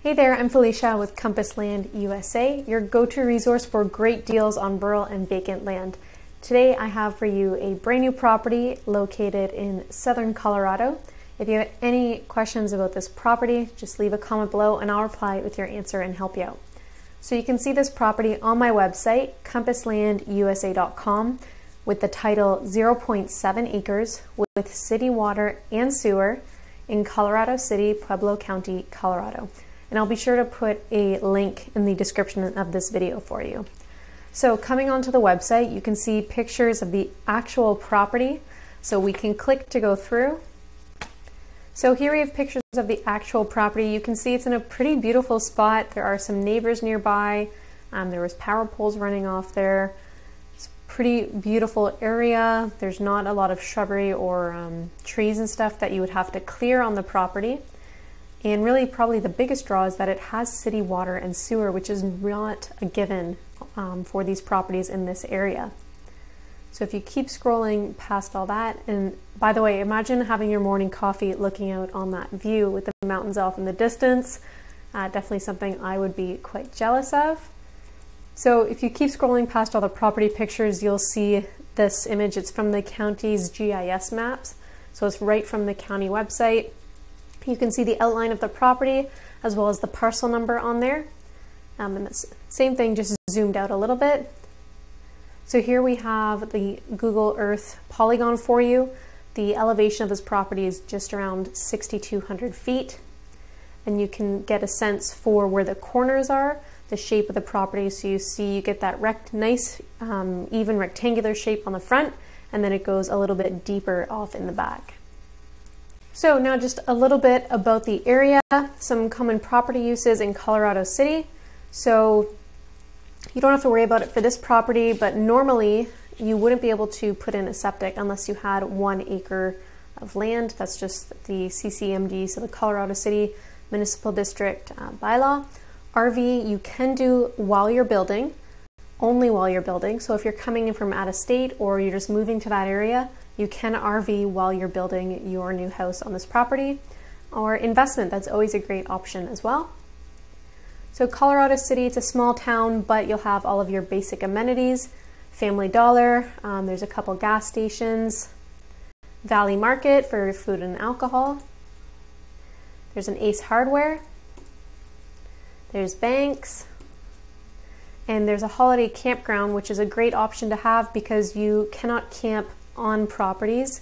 Hey there, I'm Felicia with Compass Land USA, your go-to resource for great deals on rural and vacant land. Today I have for you a brand new property located in southern Colorado. If you have any questions about this property, just leave a comment below and I'll reply with your answer and help you out. So you can see this property on my website, compasslandusa.com, with the title 0.7 acres with city water and sewer in Colorado City, Pueblo County, Colorado. And I'll be sure to put a link in the description of this video for you. So coming onto the website, you can see pictures of the actual property. So we can click to go through. So here we have pictures of the actual property. You can see it's in a pretty beautiful spot. There are some neighbors nearby. There was power poles running off there. It's a pretty beautiful area. There's not a lot of shrubbery or trees and stuff that you would have to clear on the property. And really probably the biggest draw is that it has city water and sewer, which is not a given for these properties in this area. So if you keep scrolling past all that, and by the way, imagine having your morning coffee looking out on that view with the mountains off in the distance. Definitely something I would be quite jealous of. So if you keep scrolling past all the property pictures, you'll see this image. It's from the county's GIS maps. So it's right from the county website. You can see the outline of the property as well as the parcel number on there. And the same thing, just zoomed out a little bit. So here we have the Google Earth polygon for you. The elevation of this property is just around 6,200 feet. And you can get a sense for where the corners are, the shape of the property. So you see you get that nice even rectangular shape on the front, and then it goes a little bit deeper off in the back. So now just a little bit about the area, some common property uses in Colorado City. So you don't have to worry about it for this property, but normally you wouldn't be able to put in a septic unless you had 1 acre of land. That's just the CCMD, so the Colorado City Municipal District bylaw. RV you can do while you're building, only while you're building. So if you're coming in from out of state or you're just moving to that area, you can RV while you're building your new house on this property. Or investment, that's always a great option as well. So Colorado City, it's a small town, but you'll have all of your basic amenities. Family Dollar, there's a couple gas stations. Valley Market for food and alcohol. There's an Ace Hardware. There's banks. And there's a holiday campground, which is a great option to have because you cannot camp on properties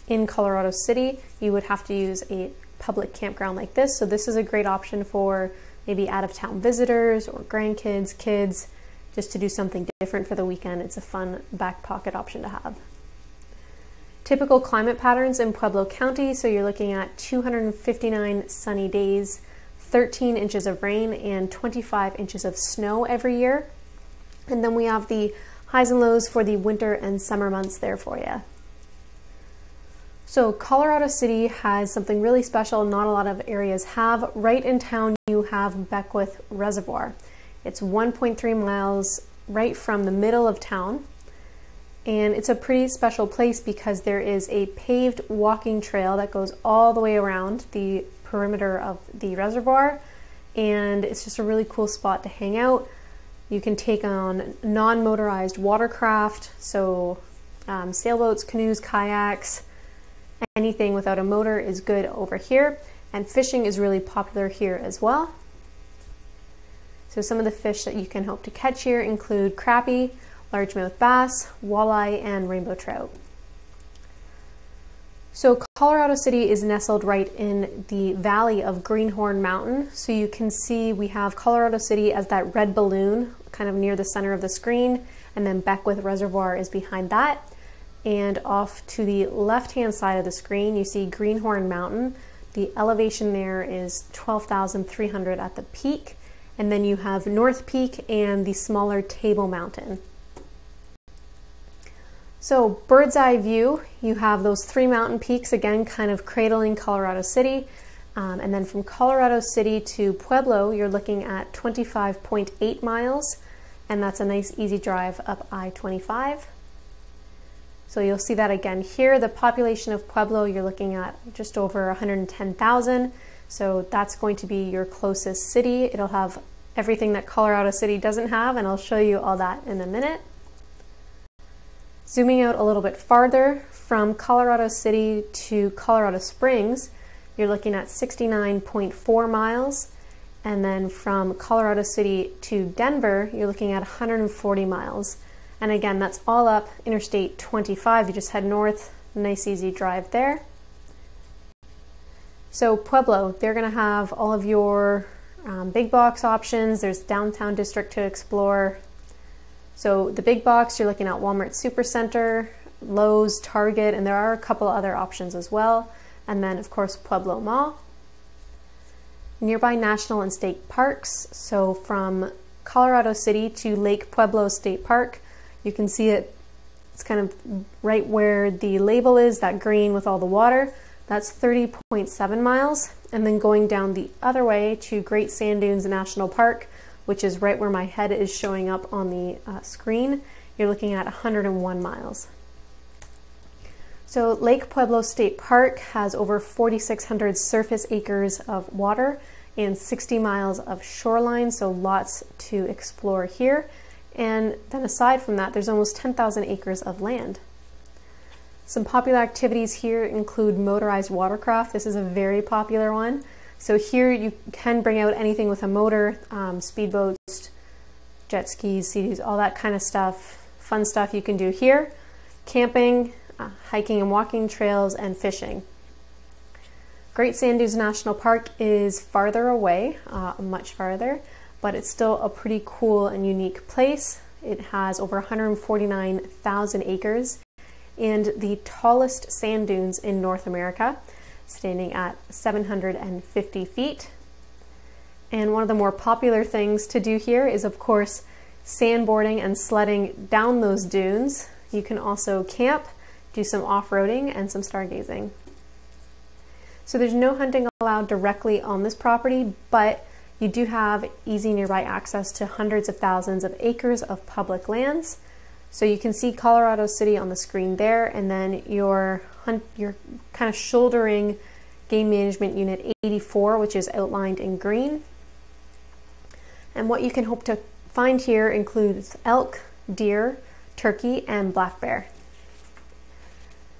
in Colorado City. You would have to use a public campground like this. So this is a great option for maybe out-of-town visitors or grandkids, kids, just to do something different for the weekend. It's a fun back pocket option to have. Typical climate patterns in Pueblo County. So you're looking at 259 sunny days, 13 inches of rain, and 25 inches of snow every year. And then we have the highs and lows for the winter and summer months there for you. So Colorado City has something really special not a lot of areas have. Right in town you have Beckwith Reservoir. It's 1.3 miles right from the middle of town. And it's a pretty special place because there is a paved walking trail that goes all the way around the perimeter of the reservoir. And it's just a really cool spot to hang out. You can take on non-motorized watercraft, so sailboats, canoes, kayaks, anything without a motor is good over here. And fishing is really popular here as well. So some of the fish that you can hope to catch here include crappie, largemouth bass, walleye, and rainbow trout. So Colorado City is nestled right in the valley of Greenhorn Mountain. So you can see we have Colorado City as that red balloon kind of near the center of the screen, and then Beckwith Reservoir is behind that. And off to the left-hand side of the screen, you see Greenhorn Mountain. The elevation there is 12,300 at the peak. And then you have North Peak and the smaller Table Mountain. So bird's eye view, you have those 3 mountain peaks again kind of cradling Colorado City. And then from Colorado City to Pueblo, you're looking at 25.8 miles. And that's a nice easy drive up I-25. So you'll see that again here. The population of Pueblo, you're looking at just over 110,000. So that's going to be your closest city. It'll have everything that Colorado City doesn't have, and I'll show you all that in a minute. Zooming out a little bit farther, from Colorado City to Colorado Springs, you're looking at 69.4 miles. And then from Colorado City to Denver, you're looking at 140 miles. And again, that's all up Interstate 25. You just head north, nice easy drive there. So Pueblo, they're gonna have all of your big box options. There's downtown district to explore. So the big box, you're looking at Walmart Supercenter, Lowe's, Target, and there are a couple other options as well. And then of course, Pueblo Mall. Nearby national and state parks. So from Colorado City to Lake Pueblo State Park, you can see it. It's kind of right where the label is, that green with all the water. That's 30.7 miles. And then going down the other way to Great Sand Dunes National Park, which is right where my head is showing up on the screen, you're looking at 101 miles. So Lake Pueblo State Park has over 4,600 surface acres of water and 60 miles of shoreline, so lots to explore here. And then aside from that, there's almost 10,000 acres of land. Some popular activities here include motorized watercraft. This is a very popular one. So here you can bring out anything with a motor, speedboats, jet skis, sea-doos, all that kind of stuff, fun stuff you can do here. Camping, hiking and walking trails, and fishing. Great Sand Dunes National Park is farther away, much farther, but it's still a pretty cool and unique place. It has over 149,000 acres and the tallest sand dunes in North America, standing at 750 feet. And one of the more popular things to do here is, of course, sandboarding and sledding down those dunes. You can also camp, do some off-roading, and some stargazing. So there's no hunting allowed directly on this property, but you do have easy nearby access to hundreds of thousands of acres of public lands. So you can see Colorado City on the screen there, and then you're kind of shouldering Game Management Unit 84, which is outlined in green. And what you can hope to find here includes elk, deer, turkey, and black bear.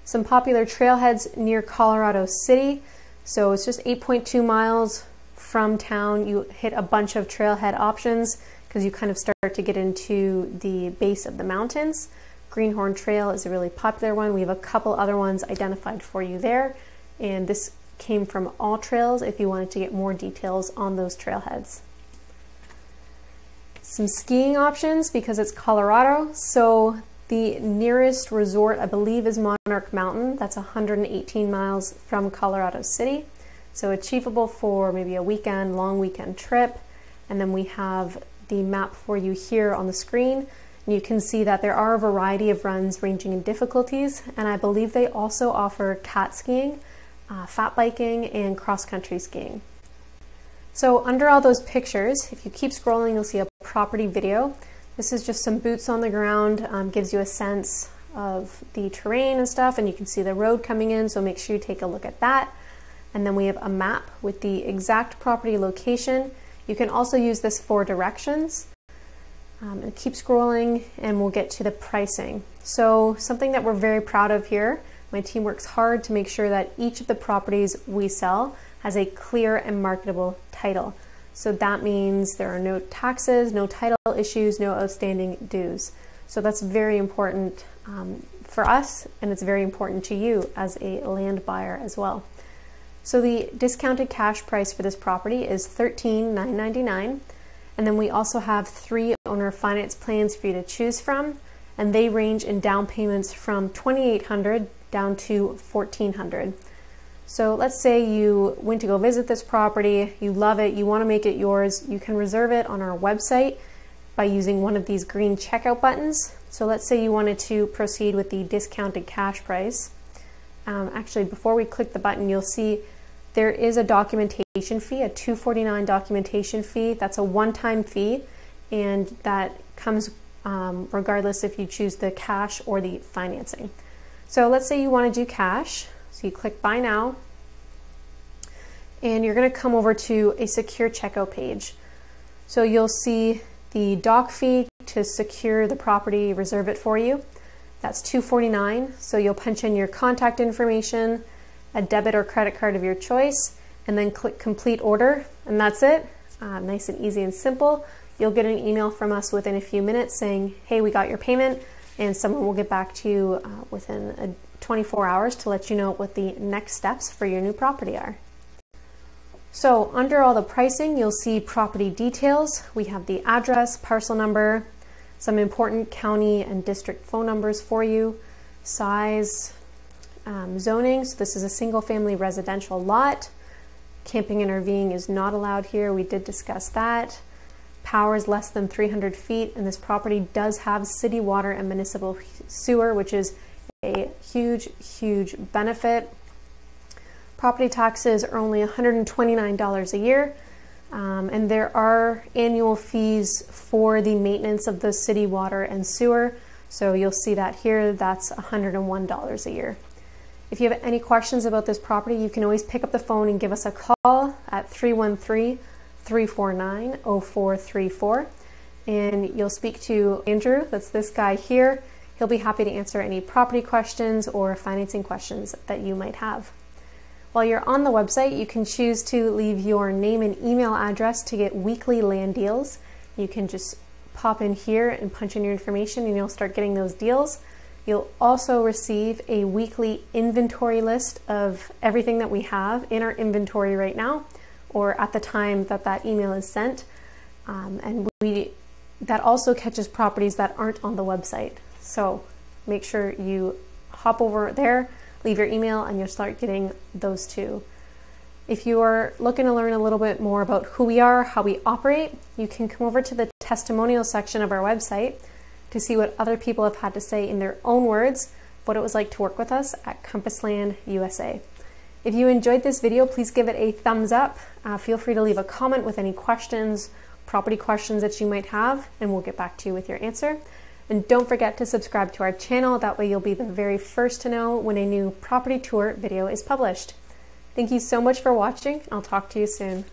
Some popular trailheads near Colorado City. So it's just 8.2 miles from town. You hit a bunch of trailhead options because you kind of start to get into the base of the mountains. Greenhorn Trail is a really popular one. We have a couple other ones identified for you there. And this came from AllTrails if you wanted to get more details on those trailheads. Some skiing options because it's Colorado. So the nearest resort, I believe, is Monarch Mountain. That's 118 miles from Colorado City. So achievable for maybe a weekend, long weekend trip. And then we have the map for you here on the screen. And you can see that there are a variety of runs ranging in difficulties. And I believe they also offer cat skiing, fat biking, and cross-country skiing. So under all those pictures, if you keep scrolling, you'll see a property video. This is just some boots on the ground, gives you a sense of the terrain and stuff, and you can see the road coming in, so make sure you take a look at that. And then we have a map with the exact property location. You can also use this for directions. And keep scrolling and we'll get to the pricing. So something that we're very proud of here, my team works hard to make sure that each of the properties we sell has a clear and marketable title. So that means there are no taxes, no title issues, no outstanding dues. So that's very important for us, and it's very important to you as a land buyer as well. So the discounted cash price for this property is $13,999, and then we also have 3 owner finance plans for you to choose from, and they range in down payments from $2,800 down to $1,400. So let's say you went to go visit this property, you love it, you want to make it yours, you can reserve it on our website by using one of these green checkout buttons. So let's say you wanted to proceed with the discounted cash price. Actually, before we click the button, you'll see there is a documentation fee, a $249 documentation fee. That's a one-time fee, and that comes regardless if you choose the cash or the financing. So let's say you want to do cash. So you click Buy Now. and you're going to come over to a secure checkout page. So you'll see the dock fee to secure the property, reserve it for you. That's $249. So you'll punch in your contact information, a debit or credit card of your choice, and then click complete order, and that's it. Nice and easy and simple. You'll get an email from us within a few minutes saying, hey, we got your payment, and someone will get back to you within 24 hours to let you know what the next steps for your new property are. So under all the pricing, you'll see property details. We have the address, parcel number, some important county and district phone numbers for you, size, zoning. So this is a single family residential lot. Camping and RVing is not allowed here. We did discuss that. Power is less than 300 feet, and this property does have city water and municipal sewer, which is a huge, huge benefit. Property taxes are only $129 a year, and there are annual fees for the maintenance of the city water and sewer. So you'll see that here, that's $101 a year. If you have any questions about this property, you can always pick up the phone and give us a call at 313-349-0434. And you'll speak to Andrew, that's this guy here. He'll be happy to answer any property questions or financing questions that you might have. While you're on the website, you can choose to leave your name and email address to get weekly land deals. You can just pop in here and punch in your information and you'll start getting those deals. You'll also receive a weekly inventory list of everything that we have in our inventory right now, or at the time that that email is sent. And that also catches properties that aren't on the website. So make sure you hop over there, leave your email, and you'll start getting those too. If you are looking to learn a little bit more about who we are, how we operate, you can come over to the testimonial section of our website to see what other people have had to say in their own words, what it was like to work with us at Compass Land USA. If you enjoyed this video, please give it a thumbs up. Feel free to leave a comment with any questions, property questions that you might have, and we'll get back to you with your answer. And don't forget to subscribe to our channel. That way you'll be the very first to know when a new property tour video is published. Thank you so much for watching. I'll talk to you soon.